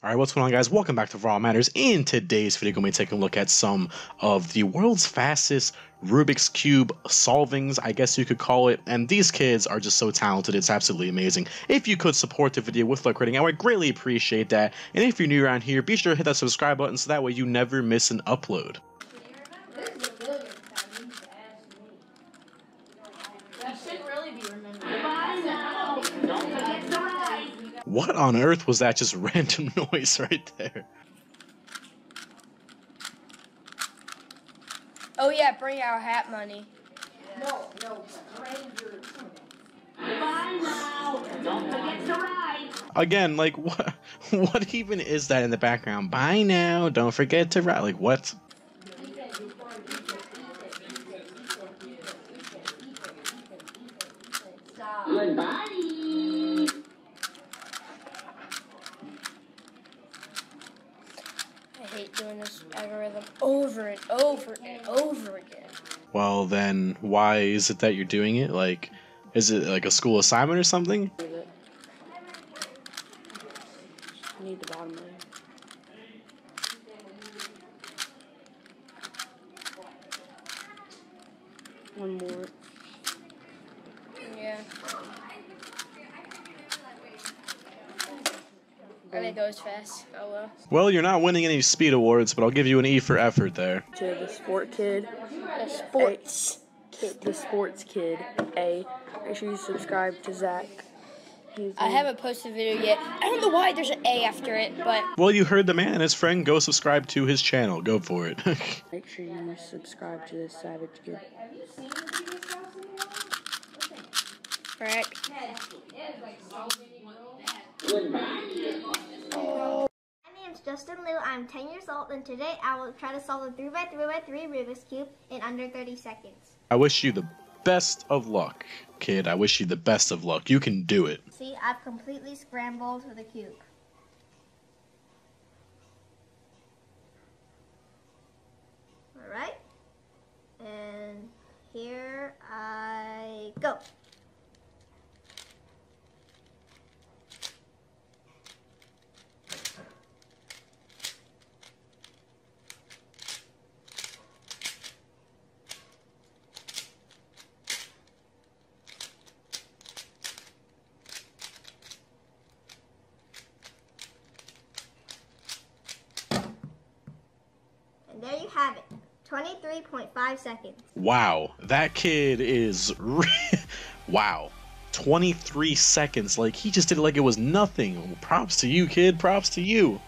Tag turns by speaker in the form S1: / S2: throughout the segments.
S1: Alright, what's going on, guys? Welcome back to Raw Matters. In today's video, we're going to be taking a look at some of the world's fastest Rubik's Cube solvings, I guess you could call it. And these kids are just so talented, it's absolutely amazing. If you could support the video with like rating, I would greatly appreciate that. And if you're new around here, be sure to hit that subscribe button so that way you never miss an upload. What on earth was that just random noise right there?
S2: Oh yeah, bring our hat money.
S3: No, strangers. Bye now. Don't forget to ride.
S1: Again, like what even is that in the background? Bye now, don't forget to ride. Like what?
S3: Goodbye.
S2: I hate doing this algorithm over and over and over again.
S1: Well, then why is it that you're doing it? Like, is it like a school assignment or something?
S2: Need the bottom layer. One more. Yeah. I think goes fast. Oh well.
S1: Well, you're not winning any speed awards, but I'll give you an E for effort there.
S4: To the sport kid.
S2: The sports
S4: kid. The sports kid. A. Make sure you subscribe to Zach.
S2: I haven't posted a video yet. I don't know why there's an A after it, but...
S1: Well, you heard the man and his friend. Go subscribe to his channel. Go for it.
S4: Make sure you subscribe to this savage kid.
S2: Correct.
S5: My name is Justin Liu. I'm 10 years old, and today I will try to solve a 3x3x3 Rubik's Cube in under 30 seconds.
S1: I wish you the best of luck, kid. I wish you the best of luck. You can do it.
S5: See, I've completely scrambled for the cube. Alright. And here I go. And there you have it. 23.5 seconds.
S1: Wow, that kid is wow. 23 seconds. Like, he just did it like it was nothing. Props to you, kid. Props to you.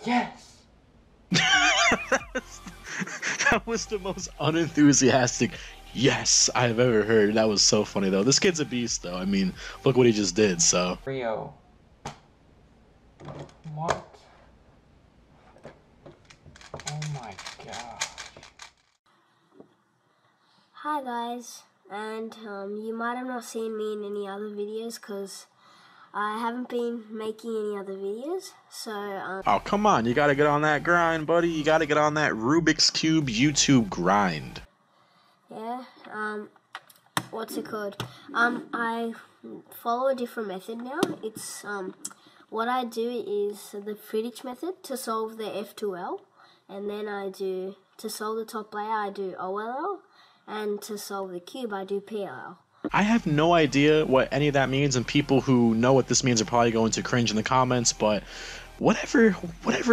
S4: Yes!
S1: That was the most unenthusiastic yes I've ever heard. That was so funny, though. This kid's a beast, though. I mean, look what he just did, so.
S6: Rio. What? Oh my gosh.
S7: Hi guys, and you might have not seen me in any other videos because I haven't been making any other videos, so
S1: Oh, come on. You gotta get on that grind, buddy. You gotta get on that Rubik's Cube YouTube grind.
S7: yeah, what's it called? I follow a different method now. It's, what I do is the Friedrich method to solve the F2L, and then I do, to solve the top layer, I do OLL, and to solve the cube, I do PLL.
S1: I have no idea what any of that means, and people who know what this means are probably going to cringe in the comments, but whatever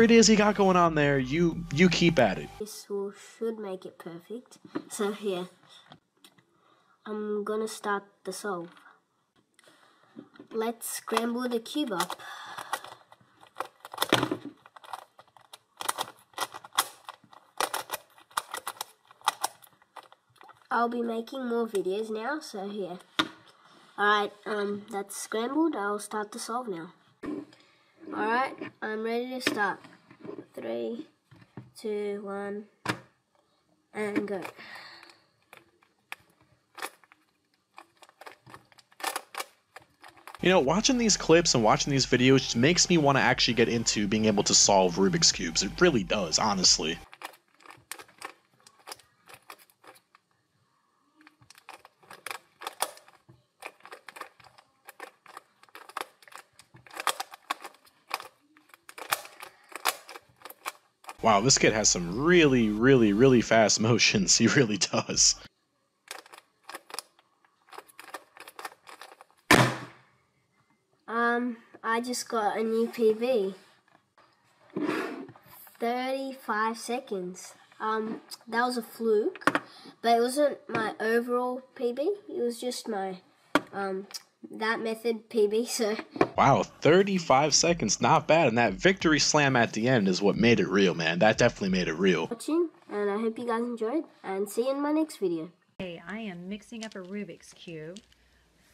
S1: it is you got going on there, you keep at it.
S7: This should make it perfect. So here, I'm gonna start the solve. Let's scramble the cube up. I'll be making more videos now, so here. Alright, that's scrambled. I'll start the solve now. Alright, I'm ready to start. 3, 2, 1, and go.
S1: You know, watching these clips and watching these videos just makes me want to actually get into being able to solve Rubik's Cubes. It really does, honestly. Wow, this kid has some really fast motions. He really does.
S7: I just got a new PB. 35 seconds. That was a fluke, but it wasn't my overall PB. It was just my, that method PB, so.
S1: Wow, 35 seconds, not bad. And that victory slam at the end is what made it real, man. That definitely made it real.
S7: Watching, and I hope you guys enjoyed, and see you in my next video.
S8: Hey, I am mixing up a Rubik's Cube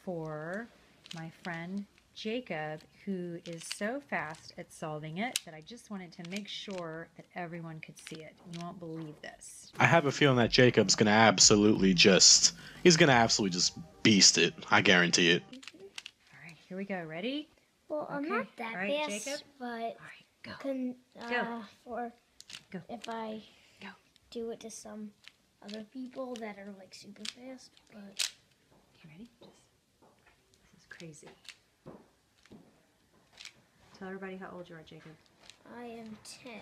S8: for my friend Jacob, who is so fast at solving it that I just wanted to make sure that everyone could see it. You won't believe this.
S1: I have a feeling that Jacob's gonna absolutely just beast it. I guarantee it.
S8: All right, here we go. Ready?
S5: Well, I'm
S8: Okay.
S5: not that
S8: All right,
S5: fast,
S8: Jacob?
S5: but
S8: All right, go.
S5: can
S8: Go. Go.
S5: if I
S8: Go.
S5: do it to some other people that are like super fast, but
S8: You ready? This is crazy. Tell everybody how old you are, Jacob.
S5: I am 10.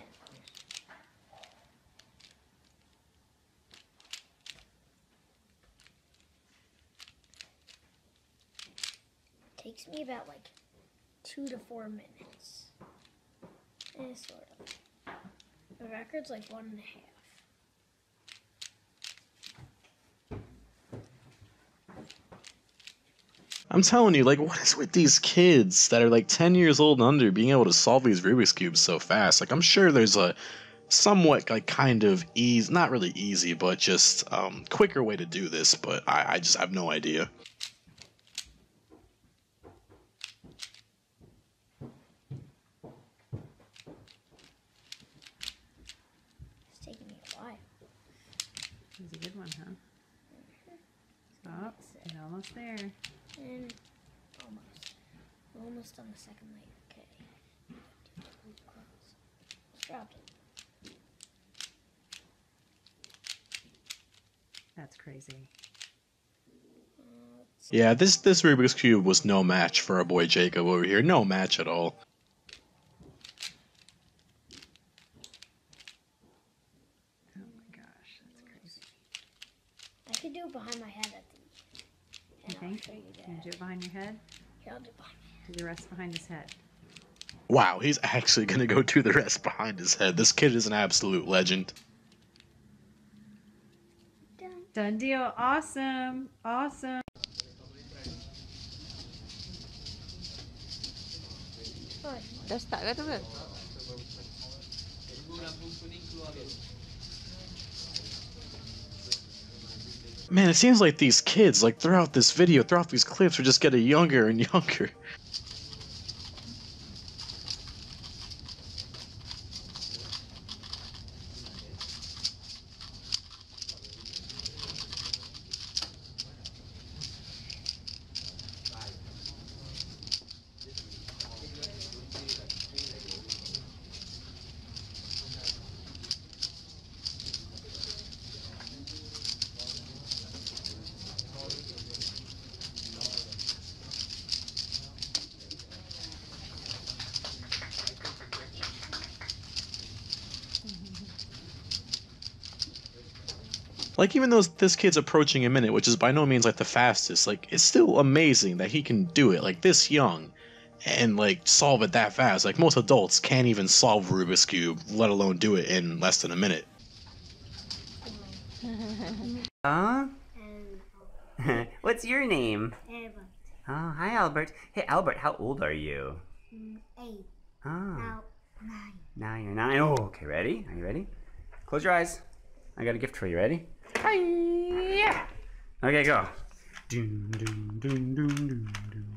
S5: Takes me about like 2 to 4 minutes. Sort of. The record's like 1.5.
S1: I'm telling you, like, what is with these kids that are like 10 years old and under being able to solve these Rubik's Cubes so fast? Like, I'm sure there's a somewhat, like, kind of easy, not really easy, but just quicker way to do this, but I just have no idea.
S5: It's taking me a while.
S8: This is a good one, huh? Stop. You're almost there.
S5: And almost. We're almost on the second layer. Okay. Close. Dropped it.
S8: That's crazy.
S1: Yeah, this Rubik's Cube was no match for our boy Jacob over here. No match at all.
S8: Oh my gosh, that's crazy.
S5: I could do it behind my head at the
S8: You think?
S5: show you
S8: Can you
S5: that.
S8: do it behind your head?
S5: Here, I'll do it behind my head.
S8: Do the rest behind his head.
S1: Wow, he's actually gonna go do the rest behind his head. This kid is an absolute legend.
S8: Done deal. Awesome. Awesome.
S4: Dah start ke tu ke?
S1: Man, it seems like these kids, like throughout this video, throughout these clips, are just getting younger and younger. Like, even though this kid's approaching a minute, which is by no means like the fastest, like, it's still amazing that he can do it, like, this young, and, like, solve it that fast. Like, most adults can't even solve Rubik's Cube, let alone do it in less than a minute.
S9: Huh? What's your name?
S5: Albert.
S9: Oh, hi, Albert. Hey, Albert, how old are you?
S5: 8.
S9: Oh,
S5: Now 9.
S9: now you're 9. Oh, okay, ready? Are you ready? Close your eyes. I got a gift for you. Ready? Hi-ya! Okay, go. Doom, doom, doom, doom, doom, doom.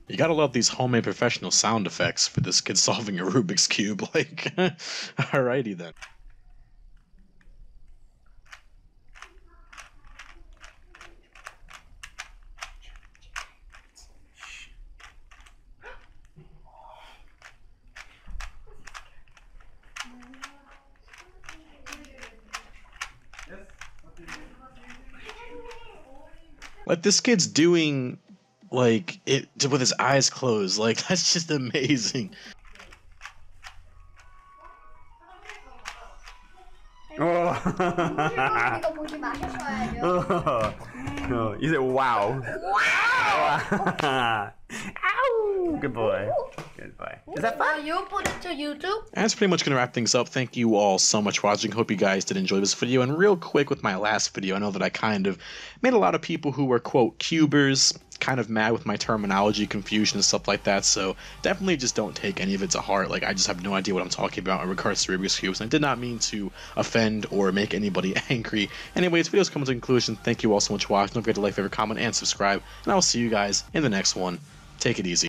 S1: You gotta love these homemade professional sound effects for this kid solving a Rubik's Cube. Like, alrighty then. Like, this kid's doing, like, it with his eyes closed. Like, that's just amazing.
S9: Oh. Oh, you said wow. Wow. Ow. Good boy. Good boy. Is that fun?
S2: You put it to YouTube?
S1: And that's pretty much going to wrap things up. Thank you all so much for watching. Hope you guys did enjoy this video. And real quick with my last video, I know that I kind of made a lot of people who were, quote, cubers kind of mad with my terminology, confusion, and stuff like that. So definitely just don't take any of it to heart. Like, I just have no idea what I'm talking about in regards to Rubik's Cubes. And I did not mean to offend or make anybody angry. Anyways, video's coming to a conclusion. Thank you all so much for watching. Don't forget to like, favorite, comment, and subscribe. And I'll see you guys in the next one. Take it easy.